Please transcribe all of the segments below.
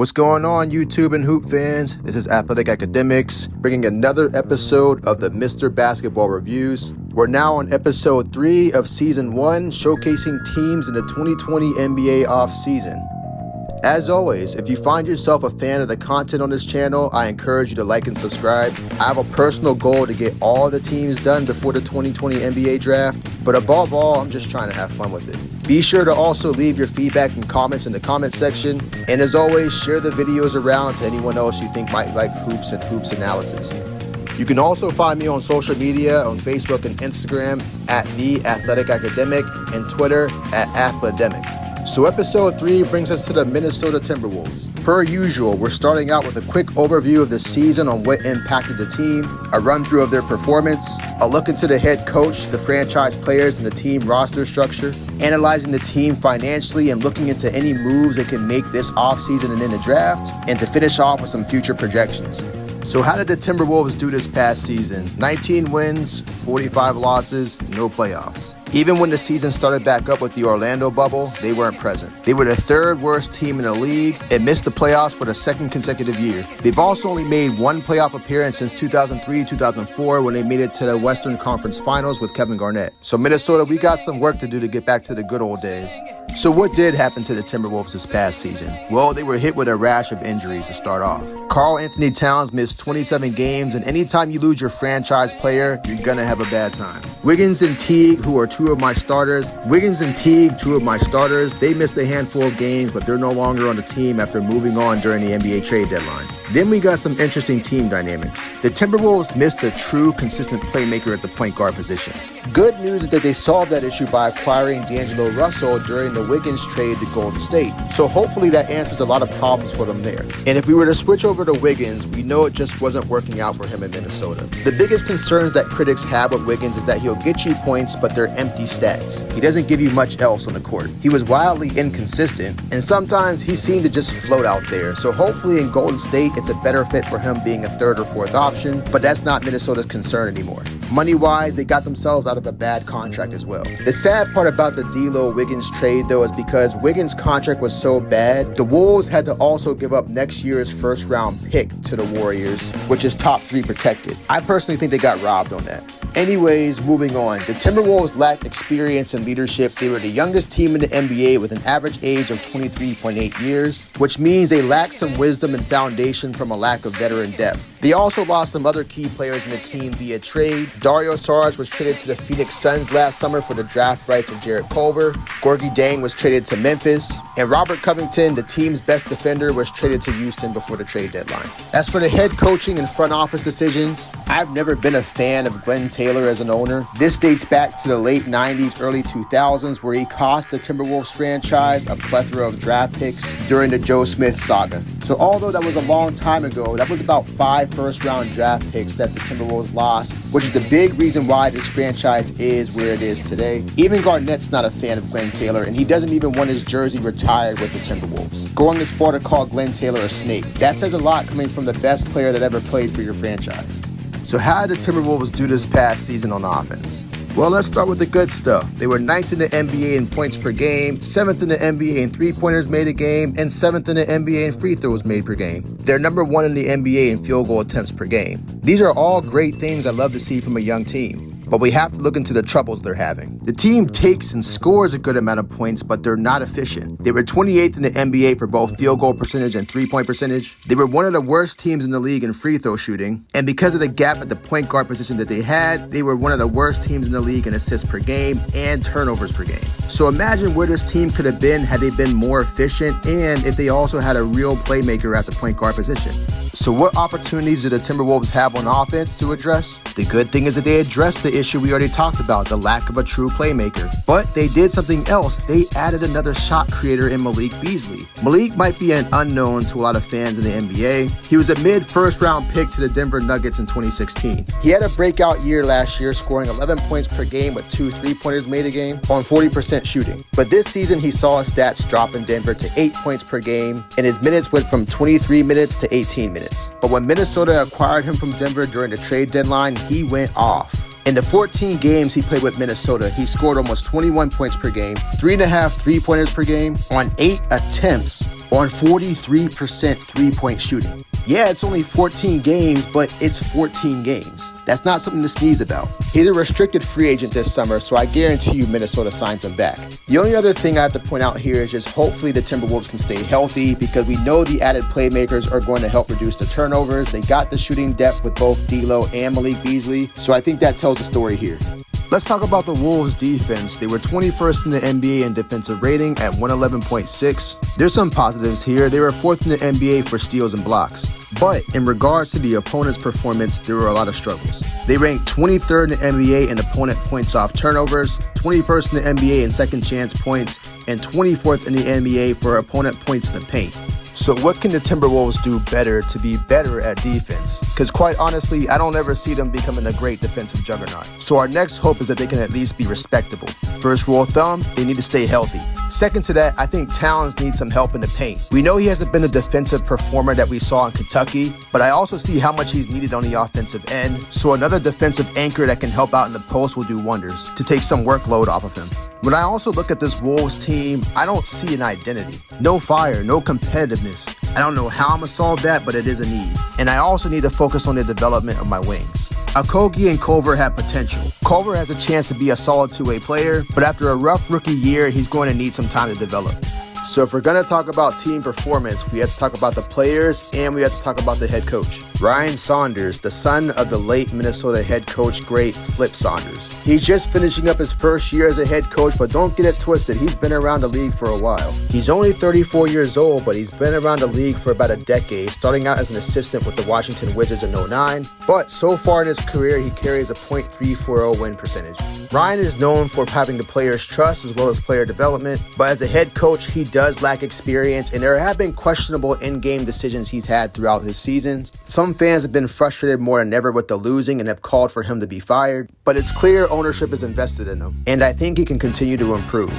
What's going on, YouTube and hoop fans? This is Athletic Academics, bringing another episode of the Mr. Basketball Reviews. We're now on episode 3 of season 1, showcasing teams in the 2020 NBA offseason. As always, if you find yourself a fan of the content on this channel, I encourage you to like and subscribe. I have a personal goal to get all the teams done before the 2020 NBA draft, but above all, I'm just trying to have fun with it. Be sure to also leave your feedback and comments in the comment section, and as always, share the videos around to anyone else you think might like hoops and hoops analysis. You can also find me on social media on Facebook and Instagram at The Athletic Academic and Twitter at Athledemic. So episode 3 brings us to the Minnesota Timberwolves. Per usual, we're starting out with a quick overview of the season on what impacted the team, a run through of their performance, a look into the head coach, the franchise players, and the team roster structure, analyzing the team financially and looking into any moves they can make this offseason and in the draft, and to finish off with some future projections. So how did the Timberwolves do this past season? 19 wins, 45 losses, no playoffs. Even when the season started back up with the Orlando bubble, they weren't present. They were the third worst team in the league and missed the playoffs for the second consecutive year. They've also only made one playoff appearance since 2003-2004 when they made it to the Western Conference Finals with Kevin Garnett. So Minnesota, we got some work to do to get back to the good old days. So what did happen to the Timberwolves this past season? Well, they were hit with a rash of injuries to start off. Karl Anthony Towns missed 27 games, and anytime you lose your franchise player, you're gonna have a bad time. Wiggins and Teague, who are two of my starters, they missed a handful of games, but they're no longer on the team after moving on during the NBA trade deadline. Then we got some interesting team dynamics. The Timberwolves missed a true, consistent playmaker at the point guard position. Good news is that they solved that issue by acquiring D'Angelo Russell during the Wiggins trade to Golden State. So hopefully that answers a lot of problems for them there. And if we were to switch over to Wiggins, we know it just wasn't working out for him in Minnesota. The biggest concerns that critics have with Wiggins is that he'll get you points, but they're empty stats. He doesn't give you much else on the court. He was wildly inconsistent, and sometimes he seemed to just float out there. So hopefully in Golden State, it's a better fit for him being a third or fourth option, but that's not Minnesota's concern anymore. Money-wise, they got themselves out of a bad contract as well. The sad part about the D'Lo-Wiggins trade, though, is because Wiggins' contract was so bad, the Wolves had to also give up next year's first-round pick to the Warriors, which is top 3 protected. I personally think they got robbed on that. Anyways, moving on. The Timberwolves lacked experience and leadership. They were the youngest team in the NBA with an average age of 23.8 years, which means they lacked some wisdom and foundation from a lack of veteran depth. They also lost some other key players in the team via trade. Dario Saric was traded to the Phoenix Suns last summer for the draft rights of Jarrett Culver. Gorgui Dieng was traded to Memphis. And Robert Covington, the team's best defender, was traded to Houston before the trade deadline. As for the head coaching and front office decisions, I've never been a fan of Glenn Taylor as an owner. This dates back to the late 90s, early 2000s, where he cost the Timberwolves franchise a plethora of draft picks during the Joe Smith saga. So although that was a long time ago, that was about 5 first-round draft picks that the Timberwolves lost, which is a big reason why this franchise is where it is today. Even Garnett's not a fan of Glenn Taylor, and he doesn't even want his jersey retired with the Timberwolves, going as far to call Glenn Taylor a snake. That says a lot coming from the best player that ever played for your franchise. So how did the Timberwolves do this past season on offense? Well, let's start with the good stuff. They were 9th in the NBA in points per game, 7th in the NBA in three-pointers made a game, and 7th in the NBA in free throws made per game. They're number 1 in the NBA in field goal attempts per game. These are all great things I love to see from a young team. But we have to look into the troubles they're having. The team takes and scores a good amount of points, but they're not efficient. They were 28th in the NBA for both field goal percentage and three-point percentage. They were one of the worst teams in the league in free throw shooting. And because of the gap at the point guard position that they had, they were one of the worst teams in the league in assists per game and turnovers per game. So imagine where this team could have been had they been more efficient and if they also had a real playmaker at the point guard position. So what opportunities do the Timberwolves have on offense to address? The good thing is that they addressed the issue we already talked about, the lack of a true playmaker. But they did something else. They added another shot creator in Malik Beasley. Malik might be an unknown to a lot of fans in the NBA. He was a mid-first round pick to the Denver Nuggets in 2016. He had a breakout year last year, scoring 11 points per game with 2 three-pointers made a game on 40% shooting. But this season, he saw his stats drop in Denver to 8 points per game, and his minutes went from 23 minutes to 18 minutes. But when Minnesota acquired him from Denver during the trade deadline, he went off. In the 14 games he played with Minnesota, he scored almost 21 points per game, 3.5 three-pointers per game on 8 attempts on 43% three-point shooting. Yeah, it's only 14 games, but it's 14 games. That's not something to sneeze about. He's a restricted free agent this summer, so I guarantee you Minnesota signs him back. The only other thing I have to point out here is just hopefully the Timberwolves can stay healthy, because we know the added playmakers are going to help reduce the turnovers. They got the shooting depth with both D'Lo and Malik Beasley, so I think that tells the story here. Let's talk about the Wolves' defense. They were 21st in the NBA in defensive rating at 111.6. There's some positives here. They were 4th in the NBA for steals and blocks. But in regards to the opponent's performance, there were a lot of struggles. They ranked 23rd in the NBA in opponent points off turnovers, 21st in the NBA in second chance points, and 24th in the NBA for opponent points in the paint. So what can the Timberwolves do better to be better at defense? Because quite honestly, I don't ever see them becoming a great defensive juggernaut. So our next hope is that they can at least be respectable. First rule of thumb, they need to stay healthy. Second to that, I think Towns needs some help in the paint. We know he hasn't been the defensive performer that we saw in Kentucky, but I also see how much he's needed on the offensive end. So another defensive anchor that can help out in the post will do wonders to take some workload off of him. When I also look at this Wolves team, I don't see an identity. No fire, no competitiveness. I don't know how I'm going to solve that, but it is a need. And I also need to focus on the development of my wings. Okogie and Culver have potential. Culver has a chance to be a solid two-way player, but after a rough rookie year, he's going to need some time to develop. So if we're going to talk about team performance, we have to talk about the players and we have to talk about the head coach. Ryan Saunders, the son of the late Minnesota head coach great Flip Saunders. He's just finishing up his first year as a head coach, but don't get it twisted, he's been around the league for a while. He's only 34 years old, but he's been around the league for about a decade, starting out as an assistant with the Washington Wizards in 2009. But so far in his career, he carries a .340 win percentage. Ryan is known for having the players' trust as well as player development, but as a head coach, he does lack experience, and there have been questionable in-game decisions he's had throughout his seasons. Some fans have been frustrated more than ever with the losing and have called for him to be fired, but it's clear ownership is invested in him, and I think he can continue to improve.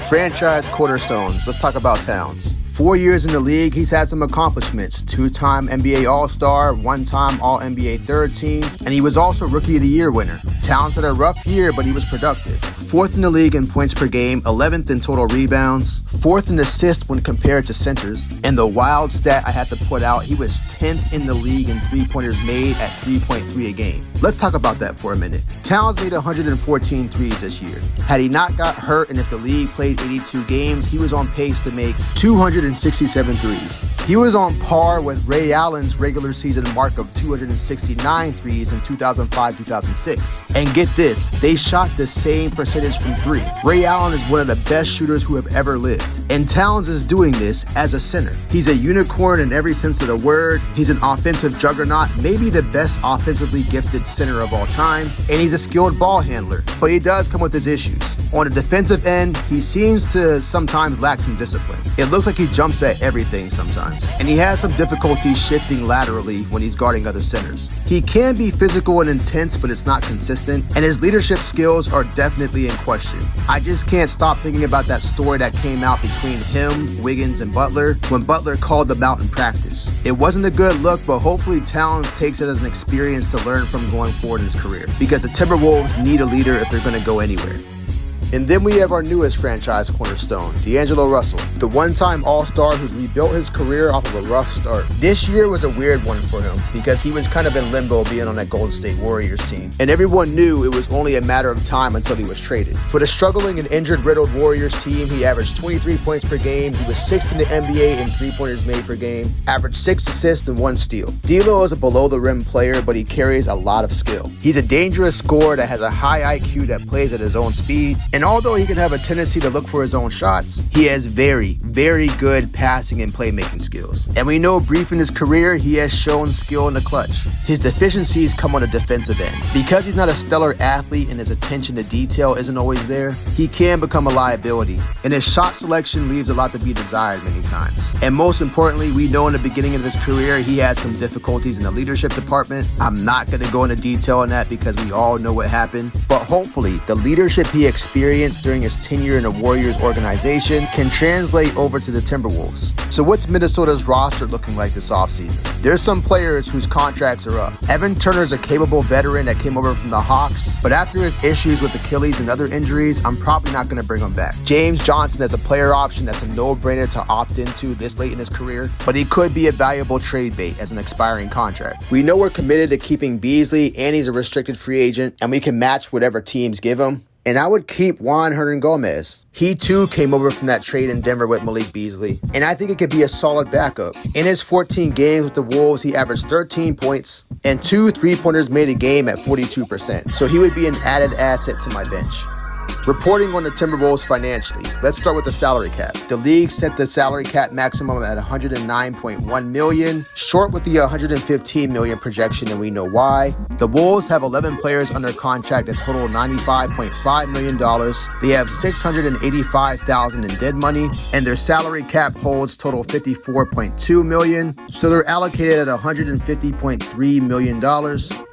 Franchise cornerstones. Let's talk about Towns. 4 years in the league, he's had some accomplishments. 2-time NBA All-Star, 1-time All-NBA third team, and he was also Rookie of the Year winner. Towns had a rough year, but he was productive. 4th in the league in points per game, 11th in total rebounds, 4th in assists when compared to centers, and the wild stat I had to put out, he was 10th in the league in three-pointers made at 3.3 a game. Let's talk about that for a minute. Towns made 114 threes this year. Had he not got hurt and if the league played 82 games, he was on pace to make 267 threes. He was on par with Ray Allen's regular season mark of 269 threes in 2005-2006. And get this, they shot the same percentage from three. Ray Allen is one of the best shooters who have ever lived. And Towns is doing this as a center. He's a unicorn in every sense of the word. He's an offensive juggernaut, maybe the best offensively gifted center of all time. And he's a skilled ball handler, but he does come with his issues. On the defensive end, he seems to sometimes lack some discipline. It looks like he jumps at everything sometimes, and he has some difficulty shifting laterally when he's guarding other centers. He can be physical and intense, but it's not consistent, and his leadership skills are definitely in question. I just can't stop thinking about that story that came out between him, Wiggins, and Butler when Butler called them out in practice. It wasn't a good look, but hopefully Towns takes it as an experience to learn from going forward in his career, because the Timberwolves need a leader if they're going to go anywhere. And then we have our newest franchise cornerstone, D'Angelo Russell, the one-time All-Star who's rebuilt his career off of a rough start. This year was a weird one for him because he was kind of in limbo being on that Golden State Warriors team. And everyone knew it was only a matter of time until he was traded. For the struggling and injured-riddled Warriors team, he averaged 23 points per game. He was 6th in the NBA in three-pointers made per game, averaged 6 assists and 1 steal. D'Lo is a below-the-rim player, but he carries a lot of skill. He's a dangerous scorer that has a high IQ that plays at his own speed. And although he can have a tendency to look for his own shots, he has very, very good passing and playmaking skills. And we know brief in his career, he has shown skill in the clutch. His deficiencies come on the defensive end. Because he's not a stellar athlete and his attention to detail isn't always there, he can become a liability. And his shot selection leaves a lot to be desired many times. And most importantly, we know in the beginning of his career, he had some difficulties in the leadership department. I'm not going to go into detail on that because we all know what happened. But hopefully, the leadership he experienced experience during his tenure in the Warriors organization can translate over to the Timberwolves. So what's Minnesota's roster looking like this offseason? There's some players whose contracts are up. Evan Turner's a capable veteran that came over from the Hawks, but after his issues with Achilles and other injuries, I'm probably not going to bring him back. James Johnson has a player option that's a no-brainer to opt into this late in his career, but he could be a valuable trade bait as an expiring contract. We know we're committed to keeping Beasley, and he's a restricted free agent, and we can match whatever teams give him. And I would keep Juan Hernan-Gomez. He too came over from that trade in Denver with Malik Beasley, and I think it could be a solid backup. In his 14 games with the Wolves, he averaged 13 points and 2 3-pointers made a game at 42%. So he would be an added asset to my bench. Reporting on the Timberwolves financially, let's start with the salary cap. The league set the salary cap maximum at $109.1 million, short with the $115 million projection, and we know why. The Wolves have 11 players under contract that total $95.5 million. They have $685,000 in dead money, and their salary cap holds total $54.2 million. So they're allocated at $150.3 million,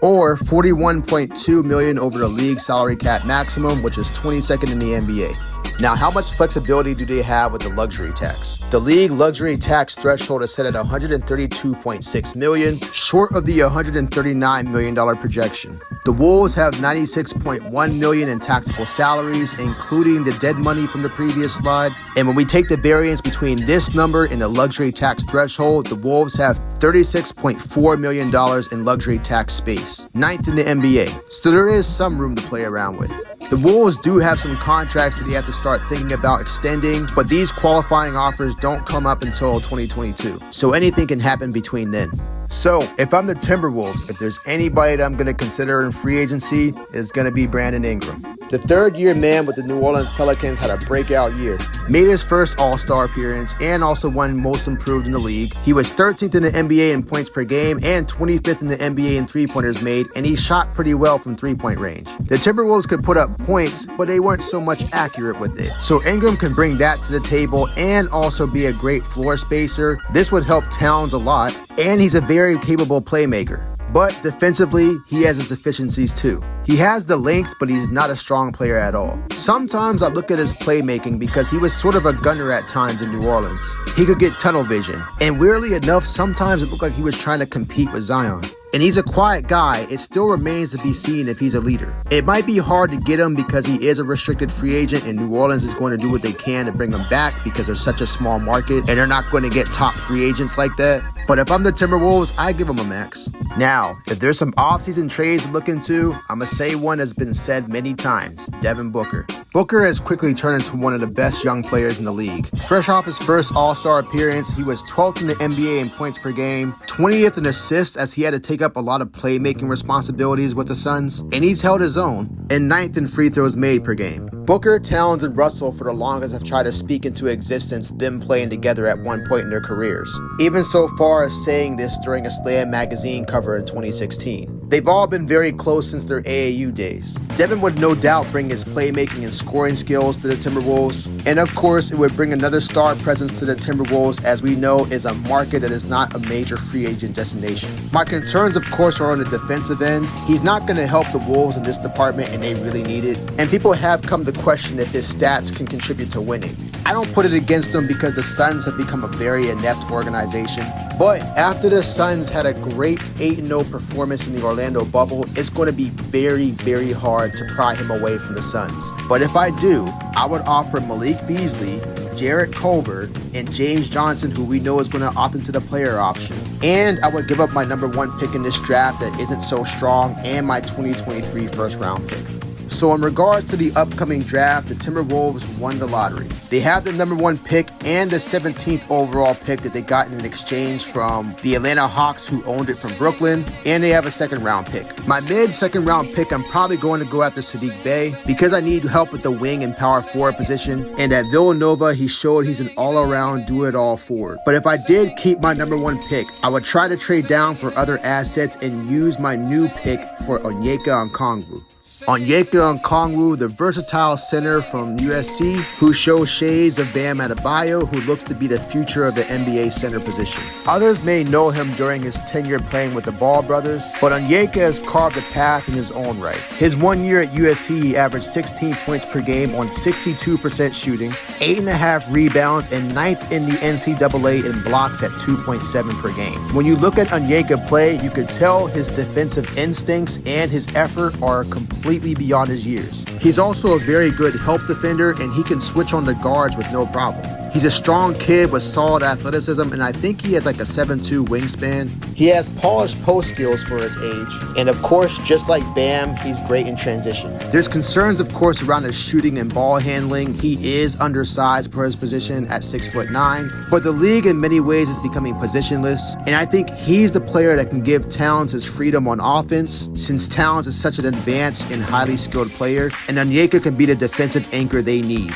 or $41.2 million over the league salary cap maximum, which is 22nd in the NBA. Now, how much flexibility do they have with the luxury tax? The league luxury tax threshold is set at $132.6 million, short of the $139 million projection. The Wolves have $96.1 million in taxable salaries, including the dead money from the previous slide. And when we take the variance between this number and the luxury tax threshold, the Wolves have $36.4 million in luxury tax space, 9th in the NBA. So there is some room to play around with. The Wolves do have some contracts that they have to start thinking about extending, but these qualifying offers don't come up until 2022. So anything can happen between then. So if I'm the Timberwolves, if there's anybody that I'm going to consider in free agency, it's going to be Brandon Ingram. The third-year man with the New Orleans Pelicans had a breakout year. Made his first All-Star appearance and also won Most Improved in the league. He was 13th in the NBA in points per game and 25th in the NBA in three-pointers made, and he shot pretty well from three-point range. The Timberwolves could put up points, but they weren't so much accurate with it. So Ingram can bring that to the table and also be a great floor spacer. This would help Towns a lot, and he's a very capable playmaker. But defensively, he has his deficiencies too. He has the length, but he's not a strong player at all. Sometimes I look at his playmaking because he was sort of a gunner at times in New Orleans. He could get tunnel vision. And weirdly enough, sometimes it looked like he was trying to compete with Zion. And he's a quiet guy. It still remains to be seen if he's a leader. It might be hard to get him because he is a restricted free agent, and New Orleans is going to do what they can to bring him back because they're such a small market and they're not going to get top free agents like that. But if I'm the Timberwolves, I give him a max. Now, if there's some offseason trades to look into, I'm going to say one that's been said many times, Devin Booker. Booker has quickly turned into one of the best young players in the league. Fresh off his first All-Star appearance, he was 12th in the NBA in points per game, 20th in assists as he had to take up a lot of playmaking responsibilities with the Suns, and he's held his own, and 9th in free throws made per game. Booker, Towns, and Russell for the longest have tried to speak into existence them playing together at one point in their careers, even so far as saying this during a Slam magazine cover in 2016. They've all been very close since their AAU days. Devin would no doubt bring his playmaking and scoring skills to the Timberwolves, and of course it would bring another star presence to the Timberwolves, as we know is a market that is not a major free agent destination. My concerns of course are on the defensive end. He's not going to help the Wolves in this department, and they really need it, and people have come to question if his stats can contribute to winning. I don't put it against him because the Suns have become a very inept organization, but after the Suns had a great 8-0 performance in the Orlando bubble, it's going to be very, very hard to pry him away from the Suns. But if I do, I would offer Malik Beasley, Jarrett Culver, and James Johnson, who we know is going to opt into the player option. And I would give up my number 1 pick in this draft that isn't so strong and my 2023 first round pick. So in regards to the upcoming draft, the Timberwolves won the lottery. They have the number 1 pick and the 17th overall pick that they got in exchange from the Atlanta Hawks, who owned it from Brooklyn, and they have a 2nd round pick. My mid-2nd round pick, I'm probably going to go after Sadiq Bey because I need help with the wing and power forward position, and at Villanova, he showed he's an all-around do-it-all forward. But if I did keep my number 1 pick, I would try to trade down for other assets and use my new pick for Onyeka Okongwu. Onyeka Okongwu, the versatile center from USC, who shows shades of Bam Adebayo, who looks to be the future of the NBA center position. Others may know him during his tenure playing with the Ball brothers, but Onyeka has carved a path in his own right. His 1 year at USC, he averaged 16 points per game on 62% shooting, 8.5 rebounds, and 9th in the NCAA in blocks at 2.7 per game. When you look at Onyeka play, you could tell his defensive instincts and his effort are completely beyond his years. He's also a very good help defender, and he can switch on the guards with no problem. He's a strong kid with solid athleticism, and I think he has like a 7'2" wingspan. He has polished post skills for his age, and of course, just like Bam, he's great in transition. There's concerns, of course, around his shooting and ball handling. He is undersized for his position at 6'9", but the league in many ways is becoming positionless, and I think he's the player that can give Towns his freedom on offense, since Towns is such an advanced and highly skilled player, and Onyeka can be the defensive anchor they need.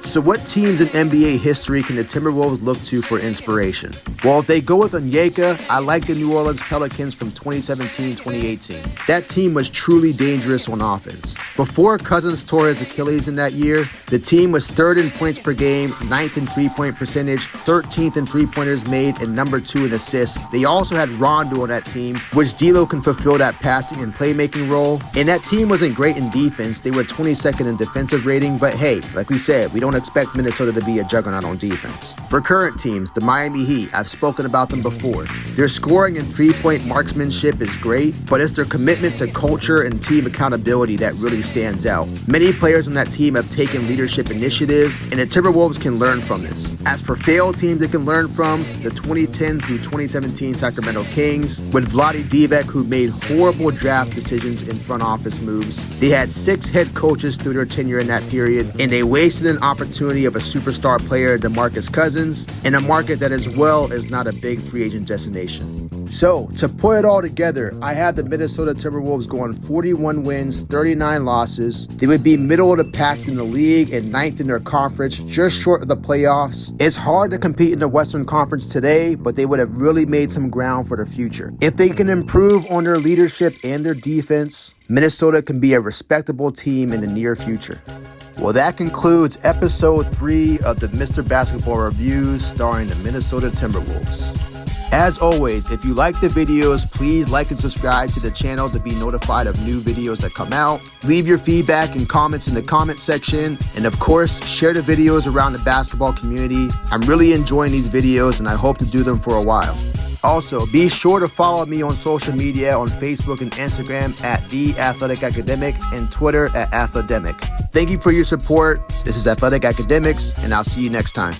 So what teams in NBA history can the Timberwolves look to for inspiration? Well, if they go with Onyeka, I like the New Orleans Pelicans from 2017-2018. That team was truly dangerous on offense. Before Cousins tore his Achilles in that year, the team was 3rd in points per game, 9th in three-point percentage, 13th in three-pointers made, and number 2 in assists. They also had Rondo on that team, which D'Lo can fulfill that passing and playmaking role. And that team wasn't great in defense. They were 22nd in defensive rating, but hey, like we said, we don't expect Minnesota to be a juggernaut on defense. For current teams, the Miami Heat, I've spoken about them before. Their scoring and three-point marksmanship is great, but it's their commitment to culture and team accountability that really stands out. Many players on that team have taken leadership initiatives, and the Timberwolves can learn from this. As for failed teams they can learn from, the 2010 through 2017 Sacramento Kings, with Vlade Divac, who made horrible draft decisions in front office moves. They had 6 head coaches through their tenure in that period, and they wasted an opportunity of a superstar player, DeMarcus Cousins, in a market that as well is not a big free agent destination. So, to put it all together, I have the Minnesota Timberwolves going 41 wins, 39 losses. They would be middle of the pack in the league and 9th in their conference, just short of the playoffs. It's hard to compete in the Western Conference today, but they would have really made some ground for the future. If they can improve on their leadership and their defense, Minnesota can be a respectable team in the near future. Well, that concludes episode 3 of the Mr. Basketball Reviews starring the Minnesota Timberwolves. As always, if you like the videos, please like and subscribe to the channel to be notified of new videos that come out. Leave your feedback and comments in the comment section. And of course, share the videos around the basketball community. I'm really enjoying these videos and I hope to do them for a while. Also, be sure to follow me on social media on Facebook and Instagram at The Athletic Academic and Twitter at Athledemic. Thank you for your support. This is Athletic Academics, and I'll see you next time.